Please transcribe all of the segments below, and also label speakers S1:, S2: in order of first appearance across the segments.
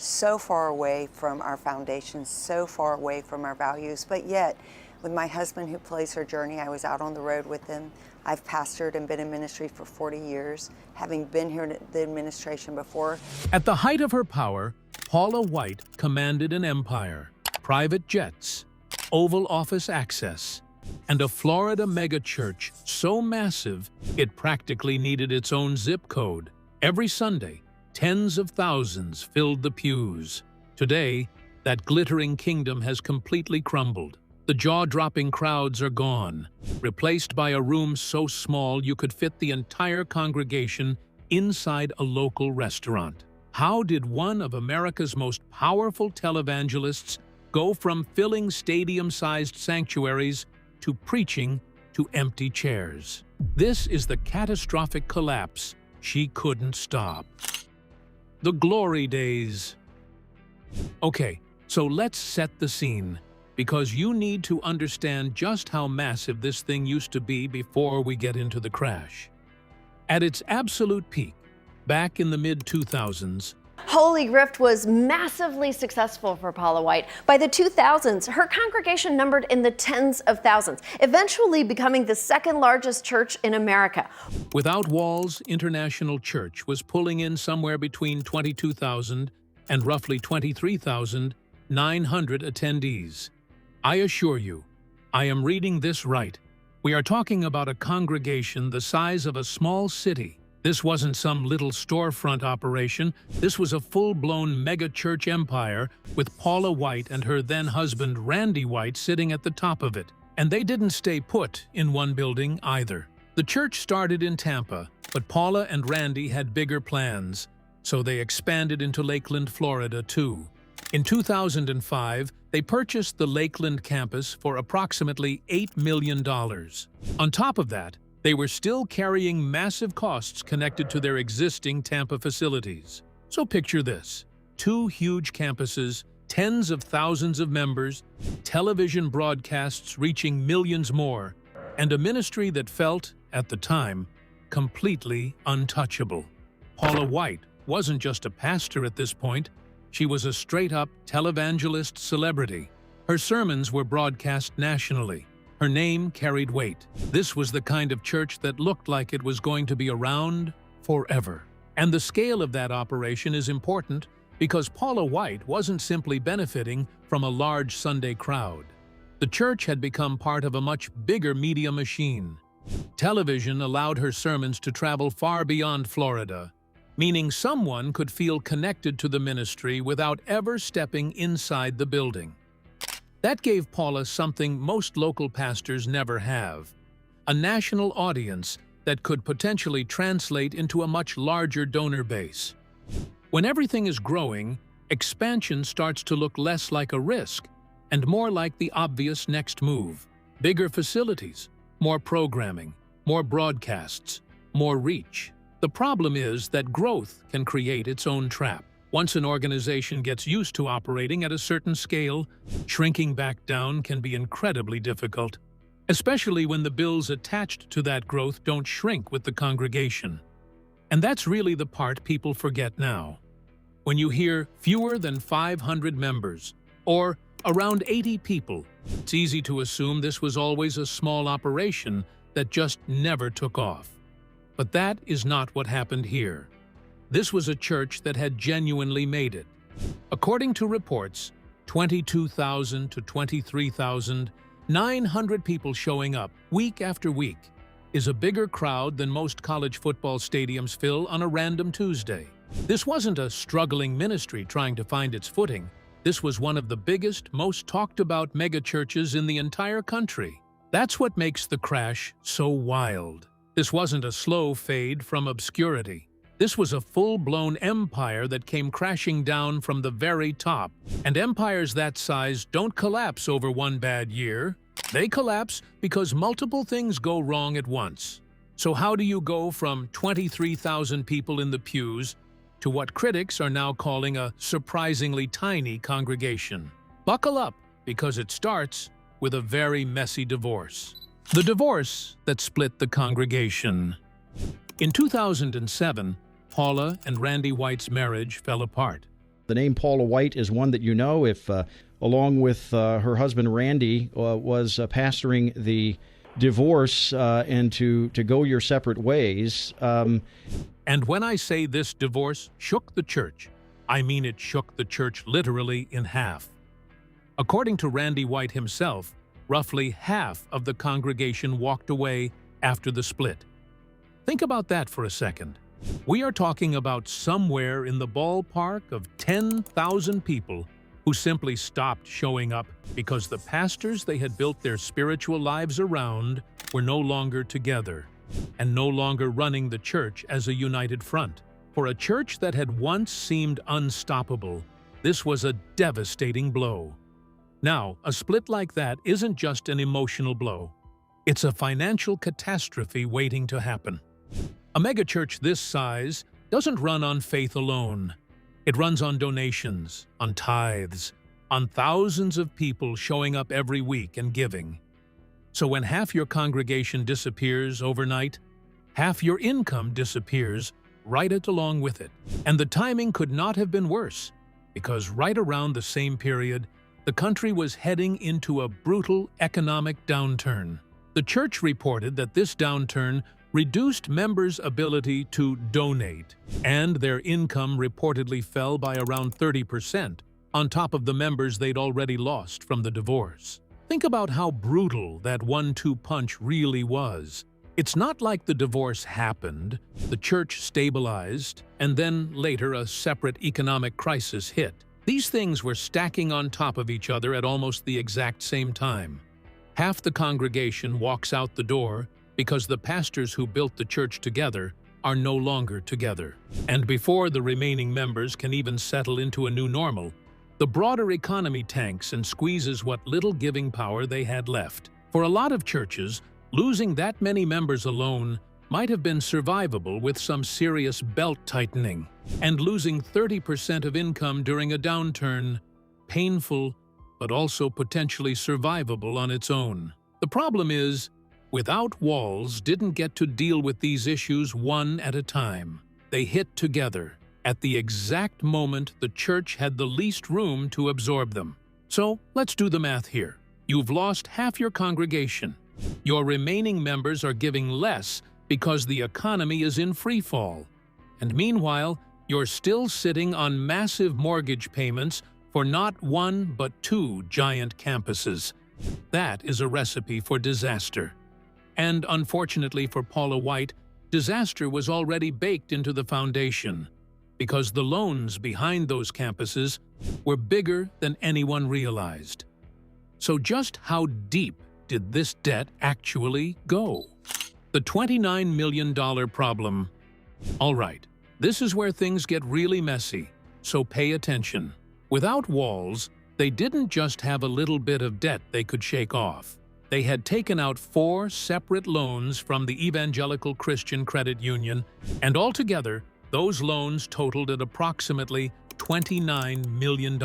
S1: so far away from our foundations, so far away from our values. But yet, with my husband who plays her journey, I was out on the road with him. I've pastored and been in ministry for 40 years, having been here in the administration before.
S2: At the height of her power, Paula White commanded an empire, private jets, Oval Office access, and a Florida megachurch so massive it practically needed its own zip code. Every Sunday, tens of thousands filled the pews. Today, that glittering kingdom has completely crumbled. The jaw-dropping crowds are gone, replaced by a room so small you could fit the entire congregation inside a local restaurant. How did one of America's most powerful televangelists go from filling stadium-sized sanctuaries to preaching to empty chairs? This is the catastrophic collapse she couldn't stop. The glory days. Okay, so let's set the scene, because you need to understand just how massive this thing used to be before we get into the crash. At its absolute peak, back in the mid-2000s,
S3: Holy Grift was massively successful for Paula White. By the 2000s, her congregation numbered in the tens of thousands, eventually becoming the second largest church in America.
S2: Without Walls International Church was pulling in somewhere between 22,000 and roughly 23,900 attendees. I assure you, I am reading this right. We are talking about a congregation the size of a small city. This wasn't some little storefront operation. This was a full-blown megachurch empire with Paula White and her then-husband Randy White sitting at the top of it. And they didn't stay put in one building either. The church started in Tampa, but Paula and Randy had bigger plans, so they expanded into Lakeland, Florida, too. In 2005, they purchased the Lakeland campus for approximately $8 million. On top of that, they were still carrying massive costs connected to their existing Tampa facilities. So picture this: 2 huge campuses, tens of thousands of members, television broadcasts reaching millions more, and a ministry that felt, at the time, completely untouchable. Paula White wasn't just a pastor at this point. She was a straight-up televangelist celebrity. Her sermons were broadcast nationally. Her name carried weight. This was the kind of church that looked like it was going to be around forever. And the scale of that operation is important because Paula White wasn't simply benefiting from a large Sunday crowd. The church had become part of a much bigger media machine. Television allowed her sermons to travel far beyond Florida, meaning someone could feel connected to the ministry without ever stepping inside the building. That gave Paula something most local pastors never have: a national audience that could potentially translate into a much larger donor base. When everything is growing, expansion starts to look less like a risk and more like the obvious next move. Bigger facilities, more programming, more broadcasts, more reach. The problem is that growth can create its own trap. Once an organization gets used to operating at a certain scale, shrinking back down can be incredibly difficult, especially when the bills attached to that growth don't shrink with the congregation. And that's really the part people forget now. When you hear fewer than 500 members, or around 80 people, it's easy to assume this was always a small operation that just never took off. But that is not what happened here. This was a church that had genuinely made it. According to reports, 22,000 to 23,900 people showing up week after week is a bigger crowd than most college football stadiums fill on a random Tuesday. This wasn't a struggling ministry trying to find its footing. This was one of the biggest, most talked about megachurches in the entire country. That's what makes the crash so wild. This wasn't a slow fade from obscurity. This was a full-blown empire that came crashing down from the very top. And empires that size don't collapse over one bad year. They collapse because multiple things go wrong at once. So how do you go from 23,000 people in the pews to what critics are now calling a surprisingly tiny congregation? Buckle up, because it starts with a very messy divorce. The divorce that split the congregation. In 2007, Paula and Randy White's marriage fell apart.
S4: The name Paula White is one that you know, if along with her husband Randy was pastoring the divorce and to go your separate ways.
S2: And when I say this divorce shook the church, I mean it shook the church literally in half. According to Randy White himself, roughly half of the congregation walked away after the split. Think about that for a second. We are talking about somewhere in the ballpark of 10,000 people who simply stopped showing up because the pastors they had built their spiritual lives around were no longer together and no longer running the church as a united front. For a church that had once seemed unstoppable, this was a devastating blow. Now, a split like that isn't just an emotional blow. It's a financial catastrophe waiting to happen. A megachurch this size doesn't run on faith alone. It runs on donations, on tithes, on thousands of people showing up every week and giving. So when half your congregation disappears overnight, half your income disappears right along with it. And the timing could not have been worse, because right around the same period, the country was heading into a brutal economic downturn. The church reported that this downturn reduced members' ability to donate, and their income reportedly fell by around 30%, on top of the members they'd already lost from the divorce. Think about how brutal that 1-2 punch really was. It's not like the divorce happened, the church stabilized, and then later a separate economic crisis hit. These things were stacking on top of each other at almost the exact same time. Half the congregation walks out the door because the pastors who built the church together are no longer together. And before the remaining members can even settle into a new normal, the broader economy tanks and squeezes what little giving power they had left. For a lot of churches, losing that many members alone might have been survivable with some serious belt tightening, and losing 30% of income during a downturn, painful, but also potentially survivable on its own. The problem is, Without Walls didn't get to deal with these issues one at a time. They hit together at the exact moment the church had the least room to absorb them. So let's do the math here. You've lost half your congregation. Your remaining members are giving less because the economy is in free fall. And meanwhile, you're still sitting on massive mortgage payments for not one but 2 giant campuses. That is a recipe for disaster. And unfortunately for Paula White, disaster was already baked into the foundation, because the loans behind those campuses were bigger than anyone realized. So just how deep did this debt actually go? The $29 million problem. All right, this is where things get really messy, so pay attention. Without Walls, they didn't just have a little bit of debt they could shake off. They had taken out 4 separate loans from the Evangelical Christian Credit Union, and altogether, those loans totaled at approximately $29 million.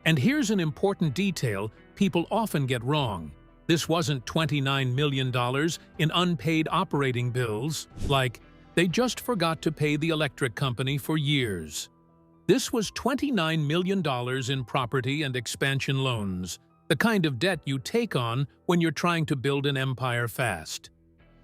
S2: And here's an important detail people often get wrong. This wasn't $29 million in unpaid operating bills, like they just forgot to pay the electric company for years. This was $29 million in property and expansion loans, the kind of debt you take on when you're trying to build an empire fast.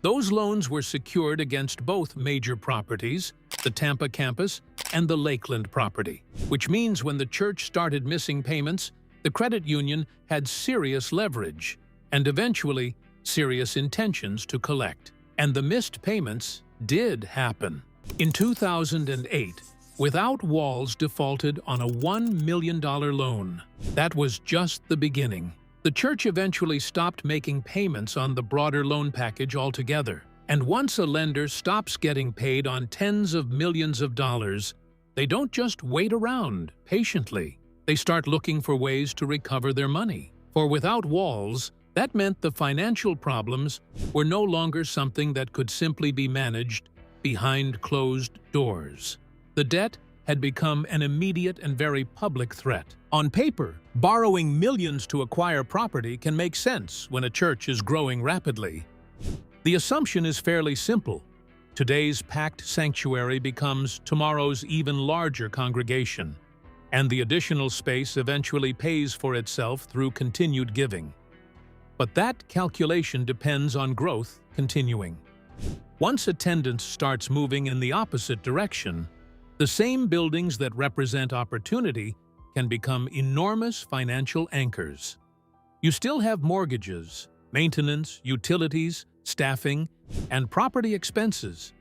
S2: Those loans were secured against both major properties, the Tampa campus and the Lakeland property, which means when the church started missing payments, the credit union had serious leverage and eventually serious intentions to collect. And the missed payments did happen. In 2008, Without Walls defaulted on a $1 million loan. That was just the beginning. The church eventually stopped making payments on the broader loan package altogether. And once a lender stops getting paid on tens of millions of dollars, they don't just wait around patiently. They start looking for ways to recover their money. For Without Walls, that meant the financial problems were no longer something that could simply be managed behind closed doors. The debt had become an immediate and very public threat. On paper, borrowing millions to acquire property can make sense when a church is growing rapidly. The assumption is fairly simple. Today's packed sanctuary becomes tomorrow's even larger congregation. and the additional space eventually pays for itself through continued giving. But that calculation depends on growth continuing. Once attendance starts moving in the opposite direction, the same buildings that represent opportunity can become enormous financial anchors. You still have mortgages, maintenance, utilities, staffing, and property expenses,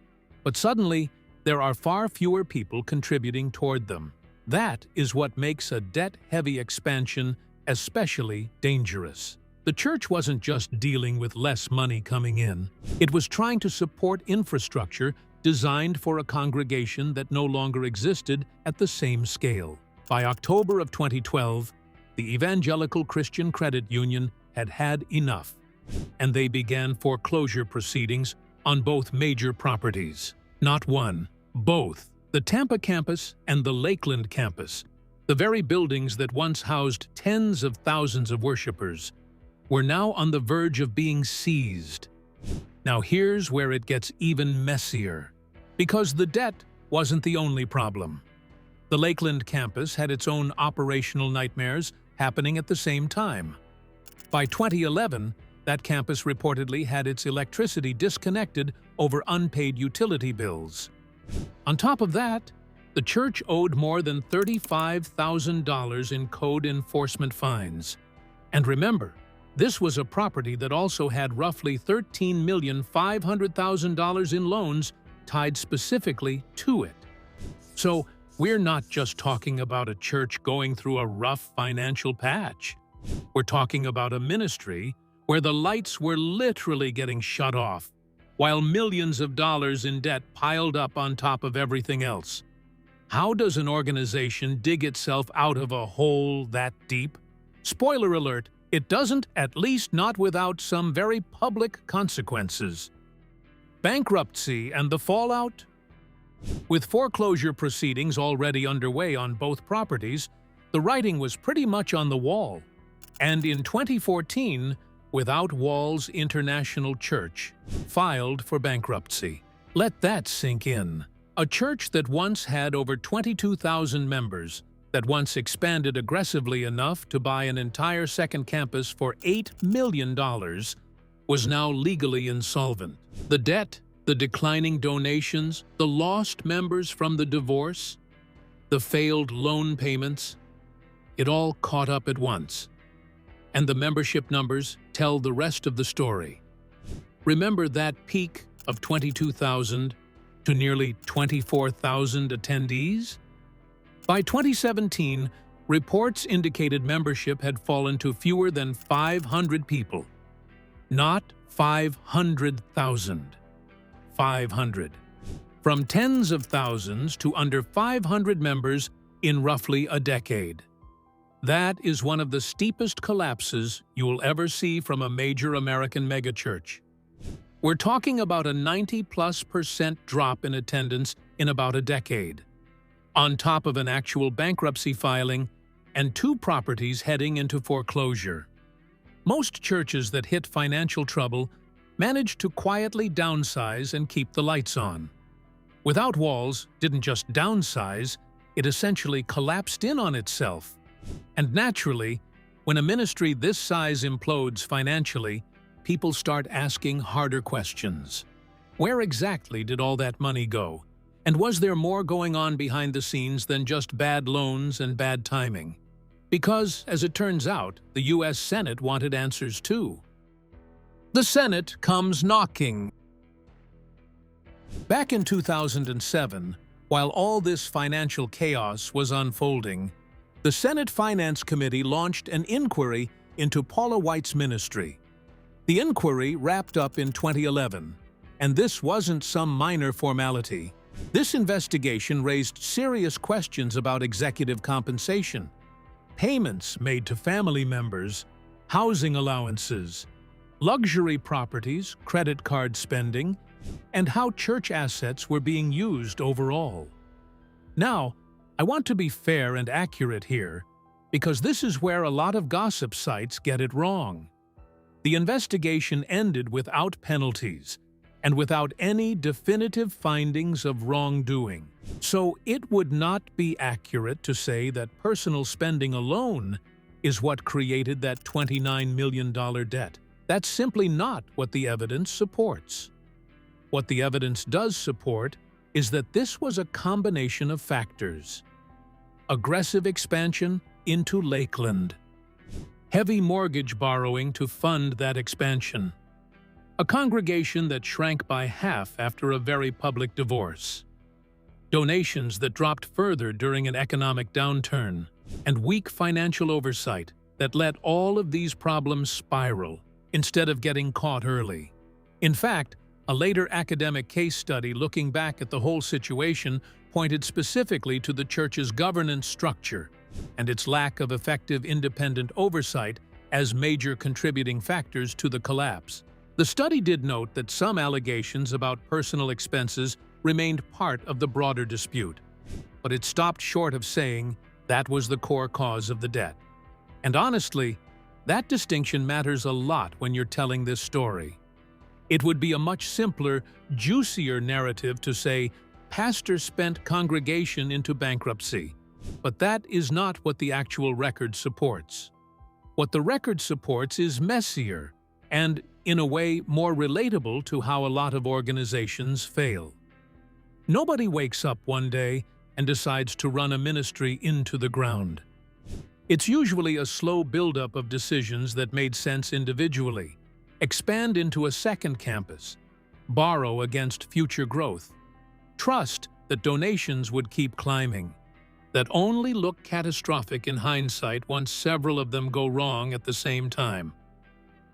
S2: but suddenly there are far fewer people contributing toward them. That is what makes a debt-heavy expansion especially dangerous. The church wasn't just dealing with less money coming in. It was trying to support infrastructure designed for a congregation that no longer existed at the same scale. By October of 2012, the Evangelical Christian Credit Union had had enough, and they began foreclosure proceedings on both major properties. Not one, both. The Tampa campus and the Lakeland campus, the very buildings that once housed tens of thousands of worshipers, were now on the verge of being seized. Now here's where it gets even messier, because the debt wasn't the only problem. The Lakeland campus had its own operational nightmares happening at the same time. By 2011, that campus reportedly had its electricity disconnected over unpaid utility bills. On top of that, the church owed more than $35,000 in code enforcement fines. And remember, this was a property that also had roughly $13,500,000 in loans tied specifically to it. So we're not just talking about a church going through a rough financial patch. We're talking about a ministry where the lights were literally getting shut off, while millions of dollars in debt piled up on top of everything else. How does an organization dig itself out of a hole that deep? Spoiler alert, it doesn't, at least not without some very public consequences. Bankruptcy and the fallout? With foreclosure proceedings already underway on both properties, the writing was pretty much on the wall. And in 2014, Without Walls International Church filed for bankruptcy. Let that sink in. A church that once had over 22,000 members, that once expanded aggressively enough to buy an entire second campus for $8 million, was now legally insolvent. The debt, the declining donations, the lost members from the divorce, the failed loan payments, it all caught up at once. And the membership numbers tell the rest of the story. Remember that peak of 22,000 to nearly 24,000 attendees? By 2017, reports indicated membership had fallen to fewer than 500 people. Not 500,000. 500. From tens of thousands to under 500 members in roughly a decade. That is one of the steepest collapses you'll ever see from a major American megachurch. We're talking about a 90+% drop in attendance in about a decade, on top of an actual bankruptcy filing and 2 properties heading into foreclosure. Most churches that hit financial trouble managed to quietly downsize and keep the lights on. Without Walls didn't just downsize, it essentially collapsed in on itself. And naturally, when a ministry this size implodes financially, people start asking harder questions. Where exactly did all that money go? And was there more going on behind the scenes than just bad loans and bad timing? Because, as it turns out, the U.S. Senate wanted answers too. The Senate comes knocking. Back in 2007, while all this financial chaos was unfolding, the Senate Finance Committee launched an inquiry into Paula White's ministry. The inquiry wrapped up in 2011, and this wasn't some minor formality. This investigation raised serious questions about executive compensation, payments made to family members, housing allowances, luxury properties, credit card spending, and how church assets were being used overall. Now, I want to be fair and accurate here, because this is where a lot of gossip sites get it wrong. The investigation ended without penalties, and without any definitive findings of wrongdoing. So it would not be accurate to say that personal spending alone is what created that $29 million debt. That's simply not what the evidence supports. What the evidence does support is that this was a combination of factors. Aggressive expansion into Lakeland. Heavy mortgage borrowing to fund that expansion. A congregation that shrank by half after a very public divorce. Donations that dropped further during an economic downturn. And weak financial oversight that let all of these problems spiral instead of getting caught early. In fact, a later academic case study looking back at the whole situation pointed specifically to the church's governance structure and its lack of effective independent oversight as major contributing factors to the collapse. The study did note that some allegations about personal expenses remained part of the broader dispute, but it stopped short of saying that was the core cause of the debt. And honestly, that distinction matters a lot when you're telling this story. It would be a much simpler, juicier narrative to say, pastor spent congregation into bankruptcy. But that is not what the actual record supports. What the record supports is messier and, in a way, more relatable to how a lot of organizations fail. Nobody wakes up one day and decides to run a ministry into the ground. It's usually a slow buildup of decisions that made sense individually, expand into a second campus, borrow against future growth, trust that donations would keep climbing, that only look catastrophic in hindsight once several of them go wrong at the same time.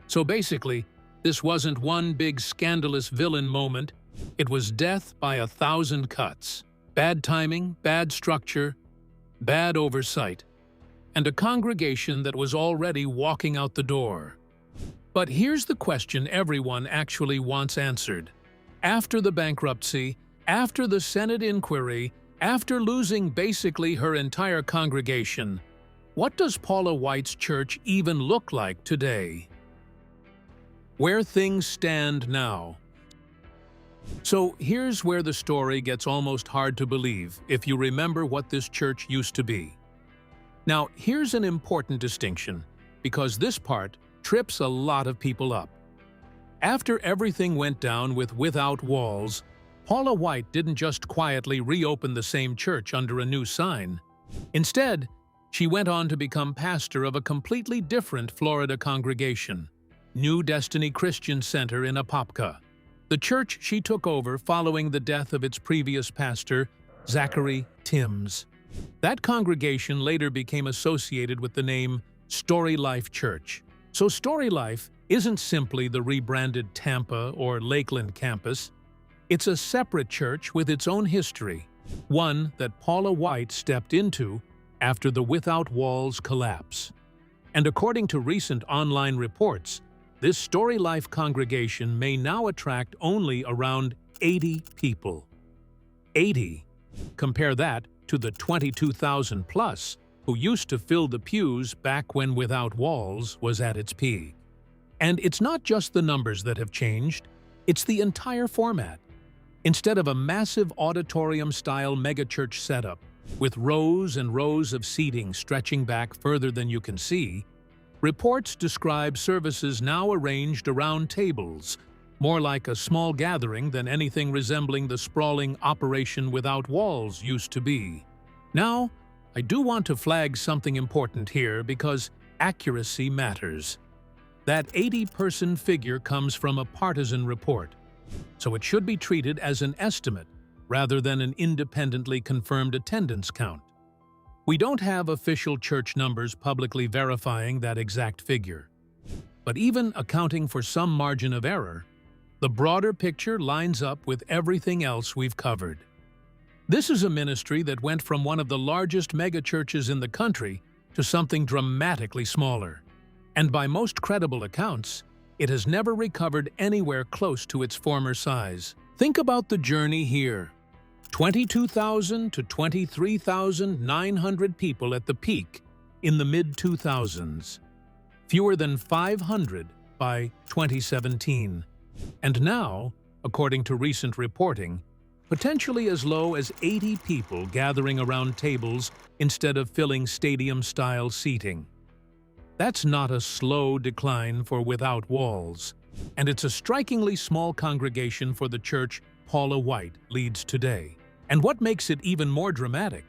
S2: So basically, this wasn't one big scandalous villain moment, it was death by 1,000 cuts. Bad timing, bad structure, bad oversight, and a congregation that was already walking out the door. But here's the question everyone actually wants answered. After the bankruptcy, after the Senate inquiry, after losing basically her entire congregation, what does Paula White's church even look like today? Where things stand now. So here's where the story gets almost hard to believe if you remember what this church used to be. Now, here's an important distinction, because this part trips a lot of people up. After everything went down with Without Walls, Paula White didn't just quietly reopen the same church under a new sign. Instead, she went on to become pastor of a completely different Florida congregation, New Destiny Christian Center in Apopka, the church she took over following the death of its previous pastor, Zachary Timms. That congregation later became associated with the name Story Life Church. So Story Life isn't simply the rebranded Tampa or Lakeland campus. It's a separate church with its own history, one that Paula White stepped into after the Without Walls collapse. And according to recent online reports, this Story Life congregation may now attract only around 80 people. 80. Compare that to the 22,000 plus who used to fill the pews back when Without Walls was at its peak. And it's not just the numbers that have changed, it's the entire format. Instead of a massive auditorium-style megachurch setup, with rows and rows of seating stretching back further than you can see, reports describe services now arranged around tables, more like a small gathering than anything resembling the sprawling Operation Without Walls used to be. Now, I do want to flag something important here because accuracy matters. That 80-person figure comes from a partisan report, so it should be treated as an estimate rather than an independently confirmed attendance count. We don't have official church numbers publicly verifying that exact figure. But even accounting for some margin of error, the broader picture lines up with everything else we've covered. This is a ministry that went from one of the largest megachurches in the country to something dramatically smaller. And by most credible accounts, it has never recovered anywhere close to its former size. Think about the journey here. 22,000 to 23,900 people at the peak in the mid-2000s. Fewer than 500 by 2017. And now, according to recent reporting, potentially as low as 80 people gathering around tables instead of filling stadium-style seating. That's not a slow decline for Without Walls, and it's a strikingly small congregation for the church Paula White leads today. And what makes it even more dramatic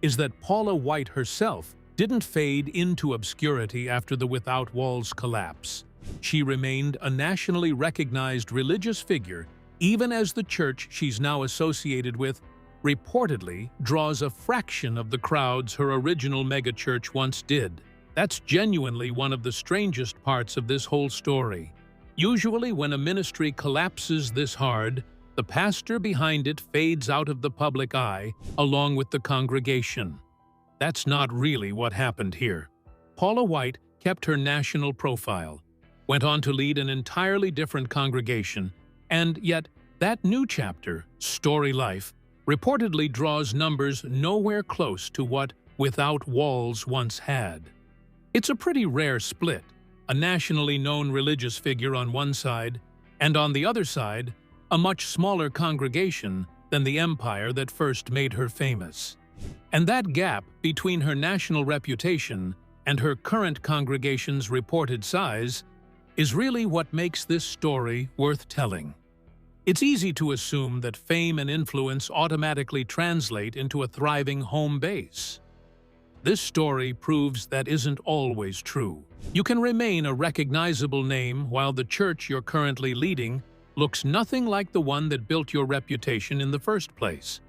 S2: is that Paula White herself didn't fade into obscurity after the Without Walls collapse. She remained a nationally recognized religious figure even as the church she's now associated with reportedly draws a fraction of the crowds her original megachurch once did. That's genuinely one of the strangest parts of this whole story. Usually when a ministry collapses this hard, the pastor behind it fades out of the public eye along with the congregation. That's not really what happened here. Paula White kept her national profile, went on to lead an entirely different congregation, and yet that new chapter, Story Life, reportedly draws numbers nowhere close to what Without Walls once had. It's a pretty rare split, a nationally known religious figure on one side, and on the other side, a much smaller congregation than the empire that first made her famous. And that gap between her national reputation and her current congregation's reported size is really what makes this story worth telling. It's easy to assume that fame and influence automatically translate into a thriving home base. This story proves that isn't always true. You can remain a recognizable name while the church you're currently leading looks nothing like the one that built your reputation in the first place.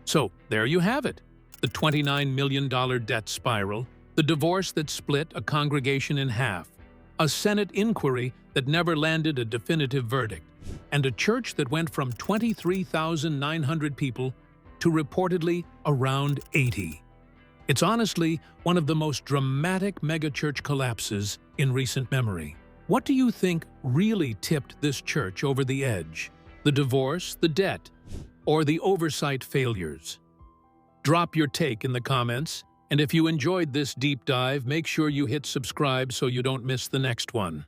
S2: So, there you have it. The $29 million debt spiral, the divorce that split a congregation in half, a Senate inquiry that never landed a definitive verdict, and a church that went from 23,900 people to reportedly around 80. It's honestly one of the most dramatic megachurch collapses in recent memory. What do you think really tipped this church over the edge? The divorce, the debt, or the oversight failures? Drop your take in the comments, and if you enjoyed this deep dive, make sure you hit subscribe so you don't miss the next one.